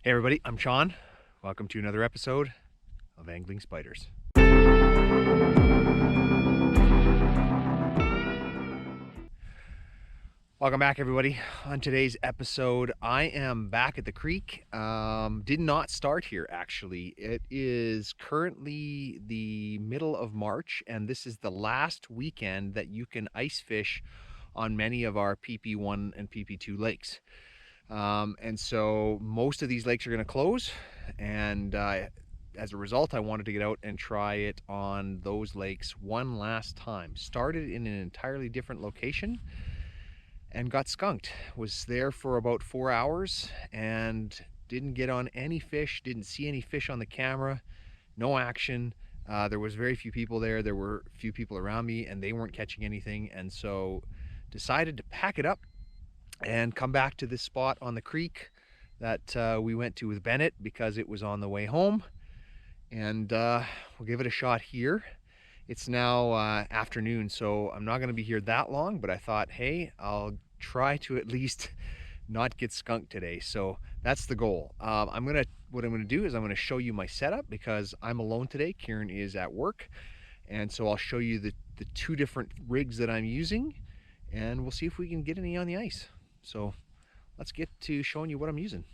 Hey everybody, I'm Sean. Welcome to another episode of Angling Spiders. Welcome back everybody. On today's episode, I am back at the creek. Did not start here actually. It is currently the middle of March and this is the last weekend that you can ice fish on many of our PP1 and PP2 lakes. And so most of these lakes are going to close, and as a result I wanted to get out and try it on those lakes one last time. Started in an entirely different location and got skunked. Was there for about 4 hours and didn't get on any fish, didn't see any fish on the camera, no action. There was very few people there. There were a few people around me and they weren't catching anything, and so decided to pack it up and come back to this spot on the creek that we went to with Bennett because it was on the way home, and we'll give it a shot here. It's now afternoon, so I'm not going to be here that long, but I thought, hey, I'll try to at least not get skunked today. So that's the goal. What I'm going to do is I'm going to show you my setup because I'm alone today. Kieran is at work, and so I'll show you the two different rigs that I'm using, and we'll see if we can get any on the ice. So let's get to showing you what I'm using.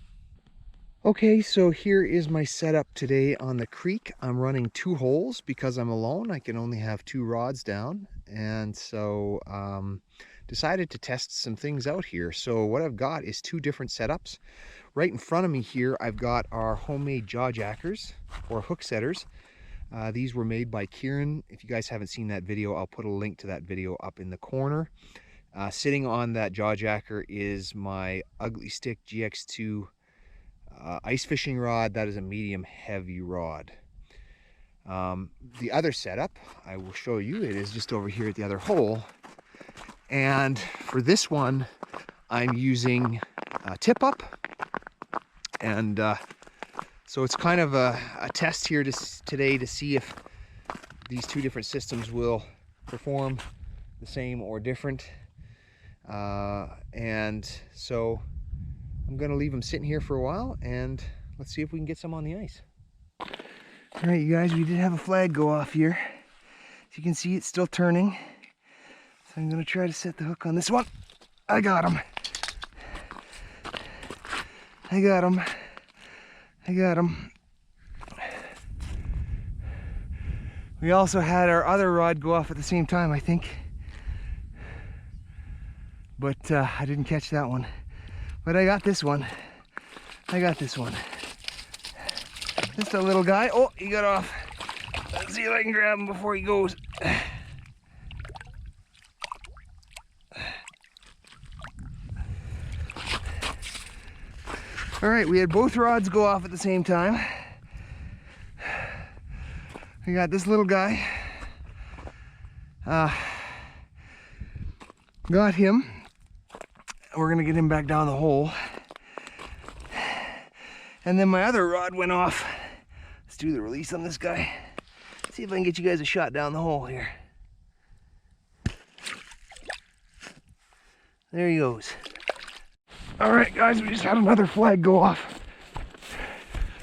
Okay, so here is my setup today on the creek. I'm running 2 holes because I'm alone. I can only have 2 rods down, and so decided to test some things out here. So what I've got is 2 different setups. Right in front of me here I've got our homemade jawjackers or hook setters. These were made by Kieran. If you guys haven't seen that video, I'll put a link to that video up in the corner. Sitting on that jawjacker is my Ugly Stick GX2 ice fishing rod. That is a medium heavy rod. The other setup I will show you, it is just over here at the other hole, and for this one I'm using a tip up, and so it's kind of a test here today to see if these 2 different systems will perform the same or different. And so I'm gonna leave them sitting here for a while and let's see if we can get some on the ice. All right, you guys, we did have a flag go off here. As you can see, it's still turning. So I'm gonna try to set the hook on this one. I got him. I got him. I got him. We also had our other rod go off at the same time, I think. But I didn't catch that one. But I got this one. I got this one. Just a little guy. Oh, he got off. Let's see if I can grab him before he goes. All right, we had both rods go off at the same time. We got this little guy. Got him. We're gonna get him back down the hole. And then my other rod went off. Let's do the release on this guy. See if I can get you guys a shot down the hole here. There he goes. All right, guys, we just had another flag go off.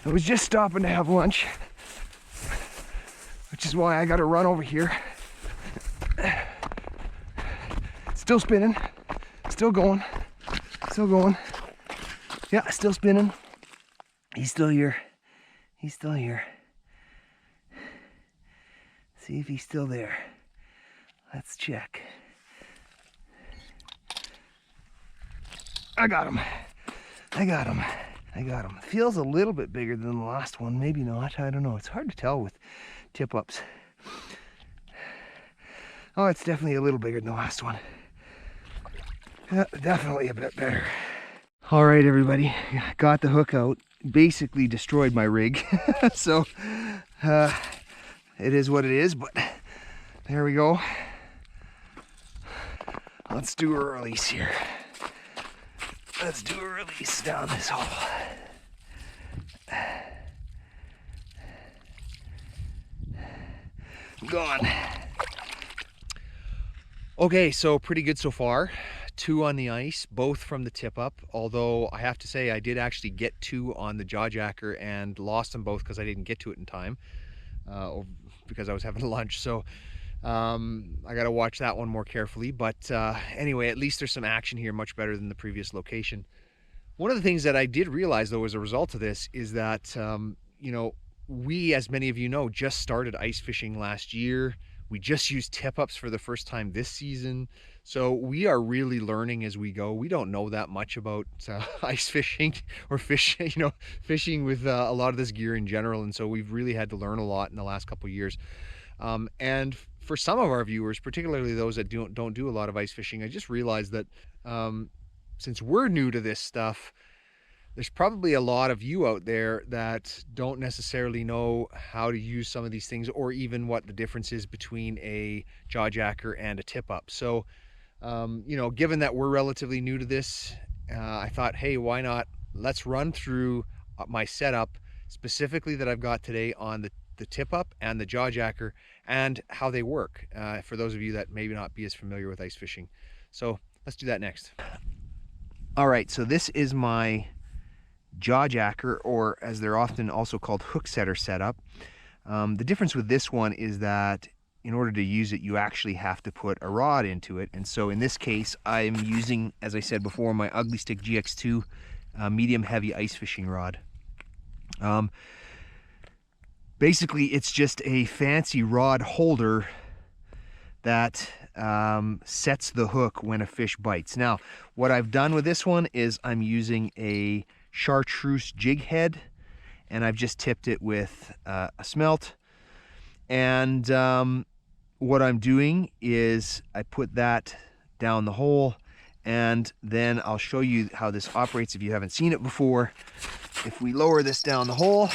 I was just stopping to have lunch, which is why I gotta run over here. Still spinning, still going, still going. Yeah, still spinning. He's still here. He's still here. See if he's still there. Let's check. I got him. I got him. I got him. Feels a little bit bigger than the last one. Maybe not. I don't know. It's hard to tell with tip ups. Oh, it's definitely a little bigger than the last one. Yeah, definitely a bit better. All right, everybody. Got the hook out. Basically destroyed my rig. So it is what it is, but there we go. Let's do a release here. Let's do a release down this hole. Gone. Okay, so pretty good so far. 2 on the ice, both from the tip up, although I have to say I did actually get 2 on the jawjacker and lost them both because I didn't get to it in time, because I was having lunch. So I got to watch that one more carefully. But anyway, at least there's some action here, much better than the previous location. One of the things that I did realize, though, as a result of this is that, you know, we, as many of you know, just started ice fishing last year. We just used tip-ups for the first time this season. So we are really learning as we go. We don't know that much about ice fishing or fishing with a lot of this gear in general. And so we've really had to learn a lot in the last couple of years. And for some of our viewers, particularly those that don't do a lot of ice fishing, I just realized that since we're new to this stuff, there's probably a lot of you out there that don't necessarily know how to use some of these things, or even what the difference is between a jawjacker and a tip-up. So, you know, given that we're relatively new to this, I thought, hey, why not? Let's run through my setup specifically that I've got today on the tip-up and the jawjacker, and how they work, for those of you that maybe not be as familiar with ice fishing. So let's do that next. All right, so this is my jawjacker, or as they're often also called, hook setter setup. The difference with this one is that in order to use it, you actually have to put a rod into it. And so in this case, I'm using, as I said before, my Ugly Stick GX2 medium heavy ice fishing rod. Basically, it's just a fancy rod holder that sets the hook when a fish bites. Now, what I've done with this one is I'm using a chartreuse jig head, and I've just tipped it with a smelt. And what I'm doing is I put that down the hole, and then I'll show you how this operates if you haven't seen it before. If we lower this down the hole, of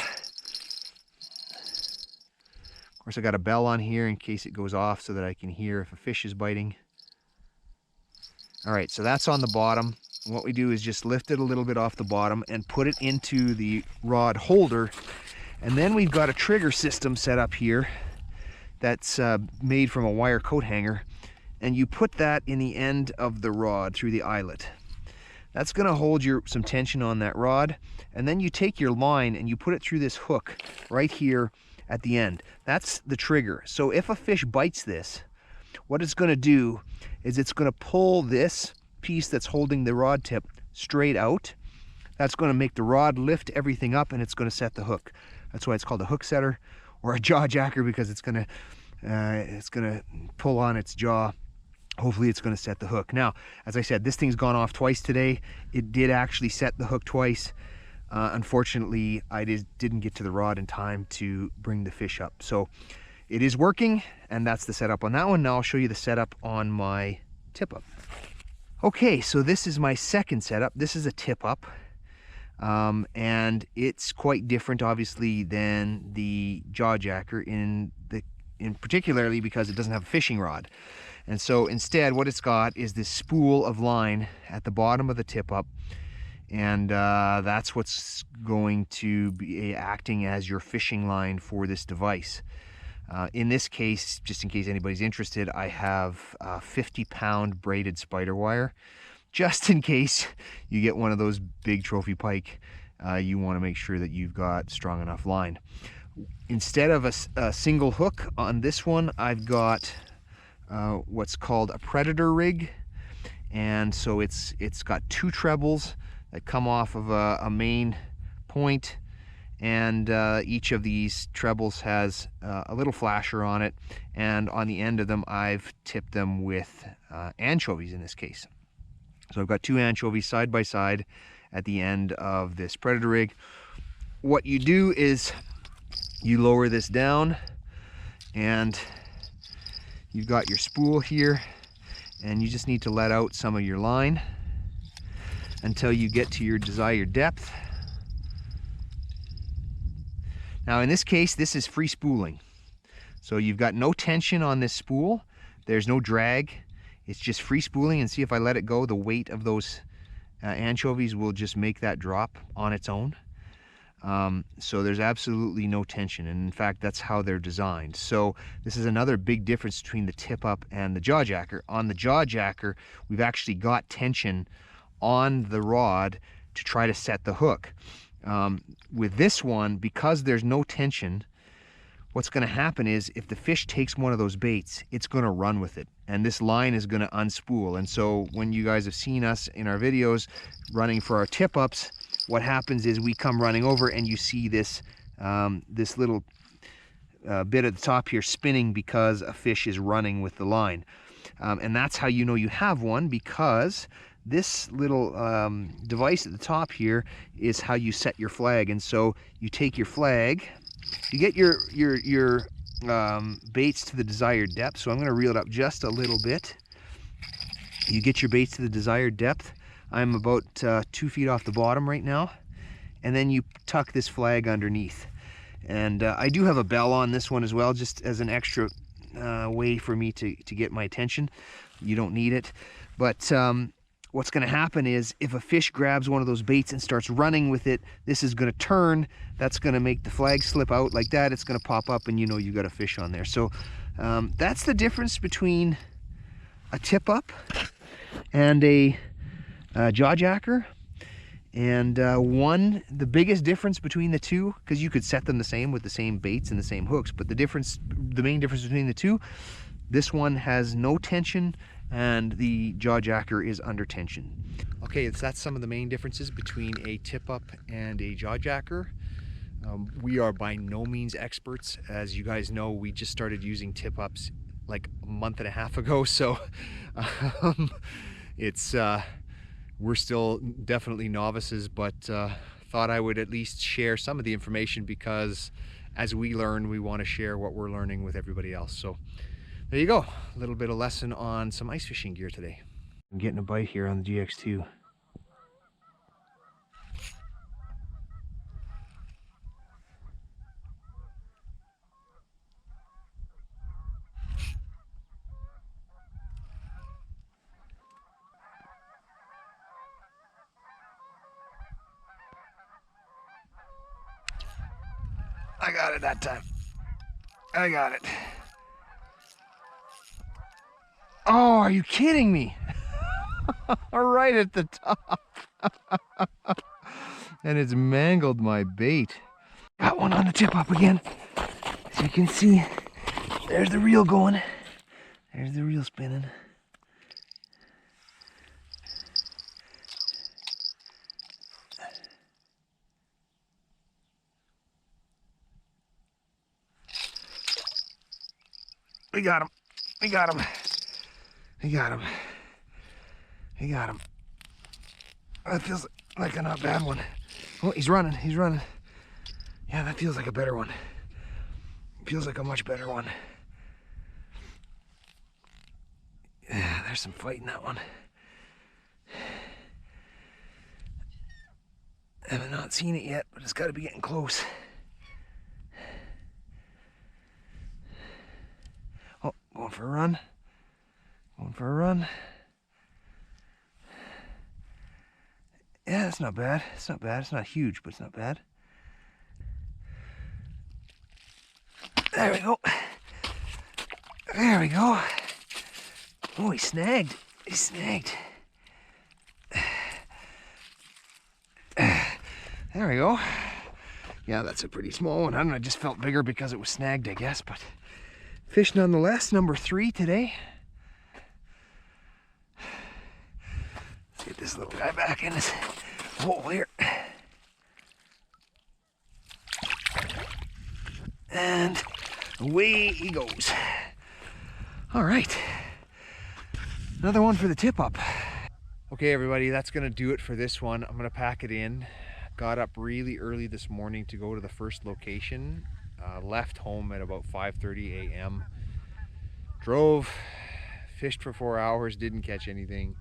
course I got a bell on here in case it goes off so that I can hear if a fish is biting. All right, so that's on the bottom. What we do is just lift it a little bit off the bottom and put it into the rod holder. And then we've got a trigger system set up here that's made from a wire coat hanger. And you put that in the end of the rod through the eyelet. That's gonna hold some tension on that rod. And then you take your line and you put it through this hook right here at the end. That's the trigger. So if a fish bites this, what it's gonna do is it's gonna pull this piece that's holding the rod tip straight out. That's going to make the rod lift everything up, and it's going to set the hook. That's why it's called a hook setter or a jawjacker, because it's going to pull on its jaw. Hopefully it's going to set the hook. Now, as I said, this thing's gone off twice today. It did actually set the hook twice. Unfortunately, I didn't get to the rod in time to bring the fish up. So it is working, and that's the setup on that one. Now I'll show you the setup on my tip-up. Okay, so this is my second setup. This is a tip-up, and it's quite different, obviously, than the jawjacker in particularly because it doesn't have a fishing rod. And so instead, what it's got is this spool of line at the bottom of the tip-up, and that's what's going to be acting as your fishing line for this device. In this case, just in case anybody's interested, I have 50-pound braided spider wire. Just in case you get one of those big trophy pike, you want to make sure that you've got strong enough line. Instead of a single hook on this one, I've got what's called a predator rig. And so it's got 2 trebles that come off of a main point. And each of these trebles has a little flasher on it, and on the end of them I've tipped them with anchovies in this case. So I've got 2 anchovies side by side at the end of this predator rig. What you do is you lower this down, and you've got your spool here, and you just need to let out some of your line until you get to your desired depth. Now in this case, this is free spooling. So you've got no tension on this spool. There's no drag. It's just free spooling, and see, if I let it go, the weight of those anchovies will just make that drop on its own. So there's absolutely no tension, and in fact that's how they're designed. So this is another big difference between the tip up and the jawjacker. On the jawjacker, we've actually got tension on the rod to try to set the hook. With this one, because there's no tension, what's going to happen is if the fish takes one of those baits, it's going to run with it, and this line is going to unspool. And so when you guys have seen us in our videos running for our tip ups, what happens is we come running over and you see this this little bit at the top here spinning because a fish is running with the line. And that's how you know you have one, because this little device at the top here is how you set your flag. And so you take your flag, you get your baits to the desired depth. So I'm going to reel it up just a little bit. You get your baits to the desired depth. I'm about 2 feet off the bottom right now. And then you tuck this flag underneath. And I do have a bell on this one as well, just as an extra way for me to get my attention. You don't need it. But what's going to happen is if a fish grabs one of those baits and starts running with it, this is going to turn. That's going to make the flag slip out like that. It's going to pop up and you know you got a fish on there. So that's the difference between a tip up and a jawjacker. And the biggest difference between the two, because you could set them the same with the same baits and the same hooks, but the main difference between the two, this one has no tension and the jawjacker is under tension. Okay, that's some of the main differences between a tip up and a jawjacker. We are by no means experts. As you guys know, we just started using tip ups like a month and a half ago, so we're still definitely novices, but thought I would at least share some of the information, because as we learn, we want to share what we're learning with everybody else. So there you go, a little bit of lesson on some ice fishing gear today. I'm getting a bite here on the GX2. I got it that time. I got it. Oh, are you kidding me? Right at the top. And it's mangled my bait. Got one on the tip up again. As you can see, there's the reel going. There's the reel spinning. We got him. We got him. We got him. We got him. That feels like a not bad one. Oh, he's running. He's running. Yeah, that feels like a better one. Feels like a much better one. Yeah, there's some fight in that one. I have not seen it yet, but it's got to be getting close. Oh, going for a run. Going for a run. Yeah, that's not bad. It's not bad. It's not huge, but it's not bad. There we go. There we go. Oh, he snagged. He snagged. There we go. Yeah, that's a pretty small one. I don't know, it just felt bigger because it was snagged, I guess, but fish nonetheless, number 3 today. Let's get this little guy back in his hole here. And away he goes. All right, another one for the tip up. Okay, everybody, that's gonna do it for this one. I'm gonna pack it in. Got up really early this morning to go to the first location. Left home at about 5:30 a.m. Drove, fished for 4 hours, didn't catch anything,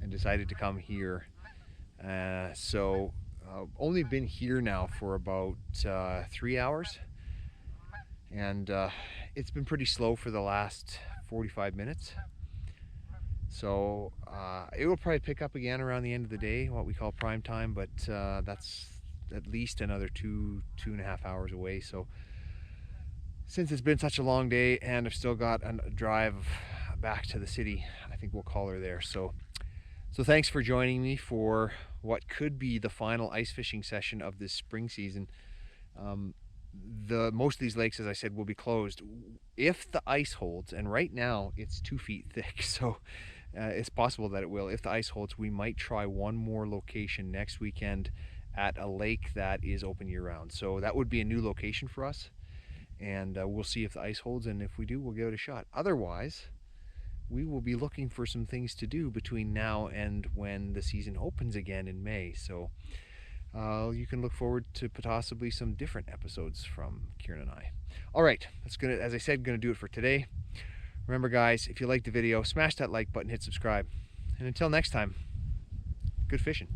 and decided to come here. So only been here now for about 3 hours, and it's been pretty slow for the last 45 minutes. So it will probably pick up again around the end of the day, what we call prime time, but that's at least another 2.5 hours away. So since it's been such a long day and I've still got a drive back to the city, I think we'll call her there. So thanks for joining me for what could be the final ice fishing session of this spring season. Most of these lakes, as I said, will be closed if the ice holds, and right now it's 2 feet thick, so it's possible that it will. If the ice holds, we might try one more location next weekend at a lake that is open year-round. So that would be a new location for us, and we'll see if the ice holds, and if we do, we'll give it a shot. Otherwise, we will be looking for some things to do between now and when the season opens again in May. So you can look forward to possibly some different episodes from Kieran and I. All right, that's gonna, as I said, gonna do it for today. Remember, guys, if you liked the video, smash that like button, hit subscribe, and until next time, good fishing.